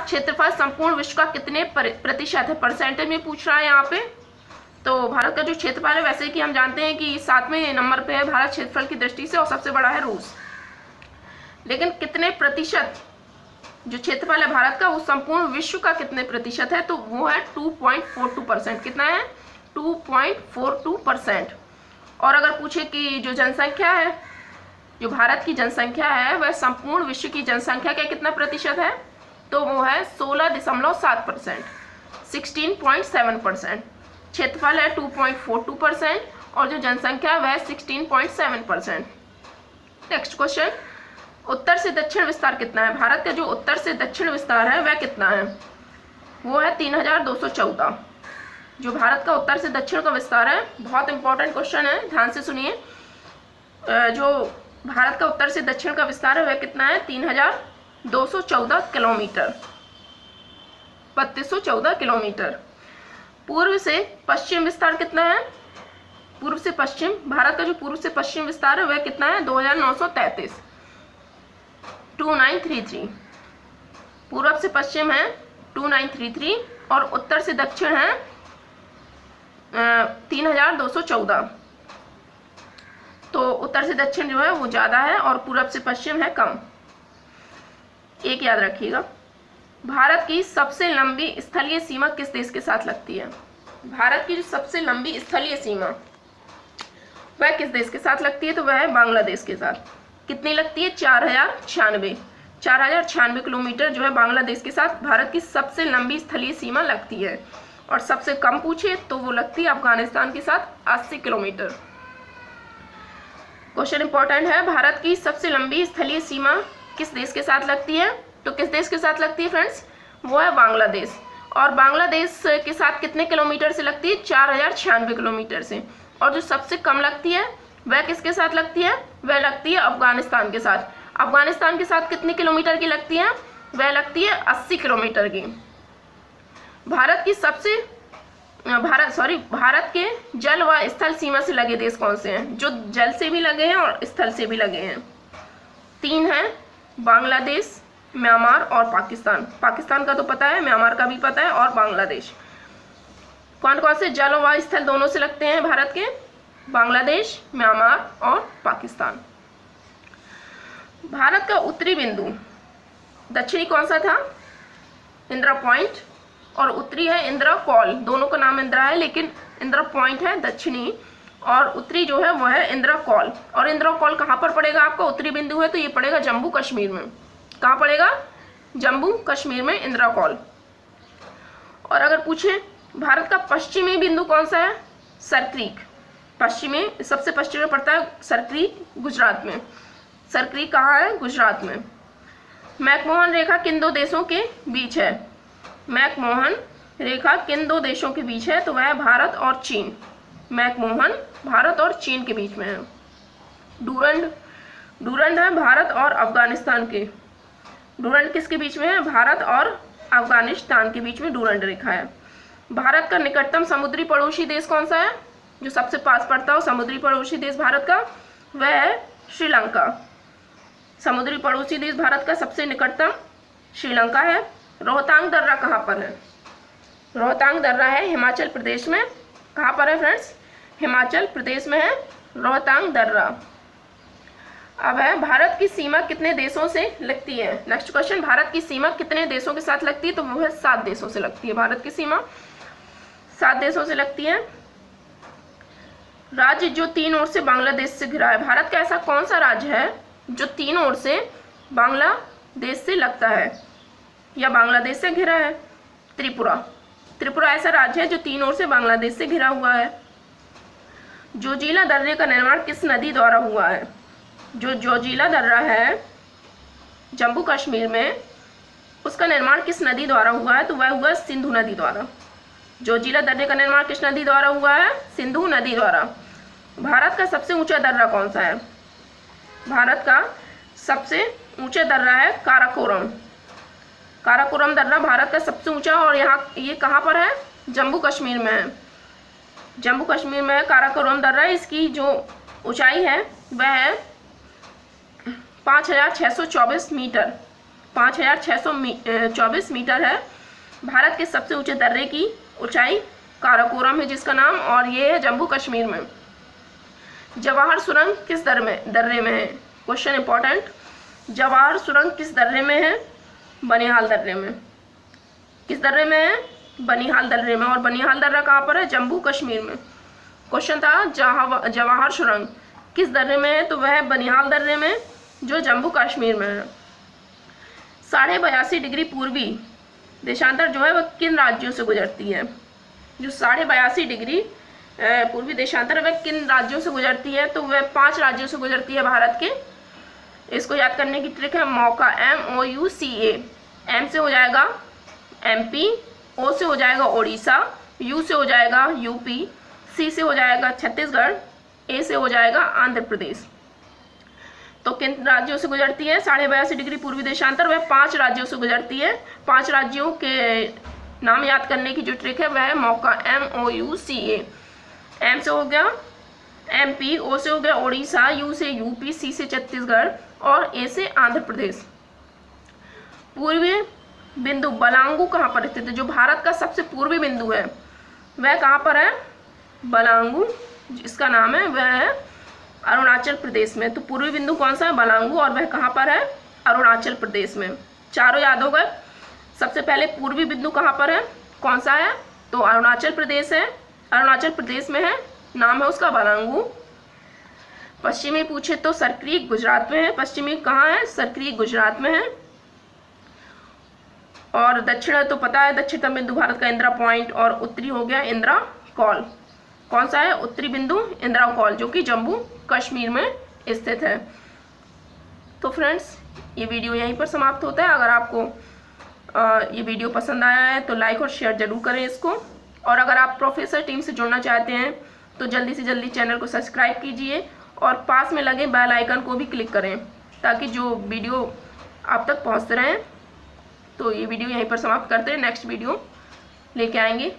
भारत क्षेत्रफल संपूर्ण विश्व का कितने प्रतिशत है? परसेंटेज में पूछ रहा है यहाँ पे। तो भारत का जो क्षेत्रफल है, वैसे कि हम जानते हैं कि 7वें नंबर पे है भारत क्षेत्रफल की दृष्टि से, और सबसे बड़ा है रूस। लेकिन कितने प्रतिशत जो क्षेत्रफल है भारत का, वो संपूर्ण विश्व का कितने प्रतिशत है? तो वो है 2.42%। कितना है? 2.42%। और अगर पूछे कि जो जनसंख्या है, जो भारत की जनसंख्या है, वह संपूर्ण विश्व की जनसंख्या का कितना प्रतिशत है? तो वो है 16.7%, 16.7%। क्षेत्रफल है 2.42% और जो जनसंख्या है वह 16.7%। नेक्स्ट क्वेश्चन, उत्तर से दक्षिण विस्तार कितना है? भारत का जो उत्तर से दक्षिण विस्तार है वह कितना है? वो है 3214। जो भारत का उत्तर से दक्षिण का विस्तार है, बहुत इंपॉर्टेंट क्वेश्चन है, ध्यान से सुनिए। जो भारत का उत्तर से दक्षिण का विस्तार है वह कितना है? 3214 किलोमीटर, 3214 किलोमीटर। पूर्व से पश्चिम विस्तार कितना है? पूर्व से पश्चिम, भारत का जो पूर्व से पश्चिम विस्तार है वह कितना है? 2933, 2933। पूर्व से पश्चिम है 2933 और उत्तर से दक्षिण है 3214। तो उत्तर से दक्षिण जो है वो ज़्यादा है और पूर्व से पश्चिम है कम। एक याद रखिएगा, भारत की सबसे लंबी स्थलीय सीमा किस देश के साथ लगती है? भारत की जो सबसे लंबी स्थलीय सीमा वह किस देश के साथ लगती है? तो वह है बांग्लादेश के साथ। कितनी लगती है? 4096 किलोमीटर जो है बांग्लादेश के साथ भारत की सबसे लंबी स्थलीय सीमा लगती है। और सबसे कम पूछे तो वो लगती है अफगानिस्तान के साथ 80 किलोमीटर। क्वेश्चन इंपॉर्टेंट है, भारत की सबसे लंबी स्थलीय सीमा किस देश के साथ लगती है? तो किस देश के साथ लगती है फ्रेंड्स? वो है बांग्लादेश। और बांग्लादेश के साथ कितने किलोमीटर से लगती है? 4096 किलोमीटर से। और जो सबसे कम लगती है वह किसके साथ लगती है? वह लगती है अफगानिस्तान के साथ। अफगानिस्तान के साथ कितने किलोमीटर की लगती है? वह लगती है 80 किलोमीटर की। भारत के जल व स्थल सीमा से लगे देश कौन से हैं? जो जल से भी लगे हैं और स्थल से भी लगे हैं, 3 हैं, बांग्लादेश, म्यांमार और पाकिस्तान। पाकिस्तान का तो पता है, म्यांमार का भी पता है, और बांग्लादेश। कौन कौन से जल व स्थल दोनों से लगते हैं भारत के? बांग्लादेश, म्यांमार और पाकिस्तान। भारत का उत्तरी बिंदु, दक्षिणी कौन सा था? इंदिरा पॉइंट, और उत्तरी है इंदिरा कॉल। दोनों का नाम इंदिरा है, लेकिन इंदिरा पॉइंट है दक्षिणी और उत्तरी जो है वो है इंदिरा कॉल। और इंदिरा कॉल कहाँ पर पड़ेगा? आपका उत्तरी बिंदु है तो ये पड़ेगा जम्मू कश्मीर में। कहाँ पड़ेगा? जम्मू कश्मीर में इंदिरा कॉल। और अगर पूछे भारत का पश्चिमी बिंदु कौन सा है? सरक्रीक। पश्चिमी, सबसे पश्चिम में पड़ता है सरक्रीक, गुजरात में। सरक्रीक कहाँ है? गुजरात में। मैकमोहन रेखा किन दो देशों के बीच है? मैकमोहन रेखा किन दो देशों के बीच है? तो वह है भारत और चीन। मैकमोहन भारत और चीन के बीच में है। डूरंड है भारत और अफगानिस्तान के। डूरंड किसके बीच में है? भारत और अफगानिस्तान के बीच में डूरंड रेखा है। भारत का निकटतम समुद्री पड़ोसी देश कौन सा है? जो सबसे पास पड़ता हो समुद्री पड़ोसी देश भारत का, वह है श्रीलंका। समुद्री पड़ोसी देश भारत का सबसे निकटतम श्रीलंका है। रोहतांग दर्रा कहाँ पर है? रोहतांग दर्रा है हिमाचल प्रदेश में। कहाँ पर है फ्रेंड्स? हिमाचल प्रदेश में है रोहतांग दर्रा। अब है, भारत की सीमा कितने देशों से लगती है? नेक्स्ट क्वेश्चन, भारत की सीमा कितने देशों के साथ लगती है? तो वो है 7 देशों से लगती है। भारत की सीमा 7 देशों से लगती है। राज्य जो 3 ओर से बांग्लादेश से घिरा है, भारत का ऐसा कौन सा राज्य है जो 3 ओर से बांग्लादेश से लगता है या बांग्लादेश से घिरा है? त्रिपुरा। त्रिपुरा ऐसा राज्य है जो 3 ओर से बांग्लादेश से घिरा हुआ है। जोजिला दर्रे का निर्माण किस नदी द्वारा हुआ है? जो जोजिला दर्रा है जम्मू कश्मीर में, उसका निर्माण किस नदी द्वारा हुआ है? तो वह हुआ सिंधु नदी द्वारा। जोजिला दर्रे का निर्माण किस नदी द्वारा हुआ है? सिंधु नदी द्वारा। भारत का सबसे ऊंचा दर्रा कौन सा है? भारत का सबसे ऊंचा दर्रा है काराकोरम। काराकोरम दर्रा भारत का सबसे ऊंचा, और ये कहाँ पर है? जम्मू कश्मीर में है। जम्मू कश्मीर में है काराकोरम दर्रा। इसकी जो ऊंचाई है वह है 5624 मीटर। 5624 मीटर है। भारत के सबसे ऊंचे दर्रे की ऊंचाई काराकोरम है जिसका नाम, और ये है जम्मू कश्मीर में। जवाहर सुरंग किस दर्रे में है? Question important. जवाहर सुरंग किस दर्रे में है? बनिहाल दर्रे में। किस दर्रे में है? बनिहाल दर्रे में। और बनिहाल दर्रा कहाँ पर है? जम्मू कश्मीर में। क्वेश्चन था जवाहर सुरंग किस दर्रे में है, तो वह बनिहाल दर्रे में जो जम्मू कश्मीर में है। 82.5 डिग्री पूर्वी देशांतर जो है वह किन राज्यों से गुजरती है? जो 82.5 डिग्री पूर्वी देशांतर वह किन राज्यों से गुजरती है, तो वह 5 राज्यों से गुजरती है भारत के। इसको याद करने की ट्रिक है मौका, MOUCA। एम से हो जाएगा MP, O से हो जाएगा ओडिशा, U से हो जाएगा UP, C से हो जाएगा छत्तीसगढ़, A से हो जाएगा आंध्र प्रदेश। तो किन राज्यों से गुजरती है 82.5 डिग्री पूर्वी देशांतर? वह 5 राज्यों से गुजरती है। 5 राज्यों के नाम याद करने की जो ट्रिक है वह है मौका, MOUCA। M से हो गया MP, O से हो गया ओडिशा, U से UP, C से छत्तीसगढ़ और A से आंध्र प्रदेश। पूर्वी बिंदु बलांगू कहाँ पर स्थित है? जो भारत का सबसे पूर्वी बिंदु है वह कहाँ पर है? बलांगू, जिसका नाम है वह है अरुणाचल प्रदेश में। तो पूर्वी बिंदु कौन सा है? बलांगू, और वह कहाँ पर है? अरुणाचल प्रदेश में। चारों याद हो गए। सबसे पहले पूर्वी बिंदु कहाँ पर है? कौन सा है? तो अरुणाचल प्रदेश है, अरुणाचल प्रदेश में है, नाम है उसका बलांगू। पश्चिमी पूछे तो सरक्रीक गुजरात में है। पश्चिमी कहाँ है? सरक्रीक गुजरात में है। और दक्षिण तो पता है, दक्षिणतम बिंदु भारत का इंदिरा पॉइंट, और उत्तरी हो गया इंदिरा कॉल। कौन सा है उत्तरी बिंदु? इंदिरा कॉल, जो कि जम्मू कश्मीर में स्थित है। तो फ्रेंड्स, ये वीडियो यहीं पर समाप्त होता है। अगर आपको ये वीडियो पसंद आया है तो लाइक और शेयर जरूर करें इसको, और अगर आप प्रोफेसर टीम से जुड़ना चाहते हैं तो जल्दी से जल्दी चैनल को सब्सक्राइब कीजिए और पास में लगे बेल आइकन को भी क्लिक करें ताकि जो वीडियो आप तक पहुंचते रहें। तो ये वीडियो यहीं पर समाप्त करते हैं, नेक्स्ट वीडियो लेके आएंगे।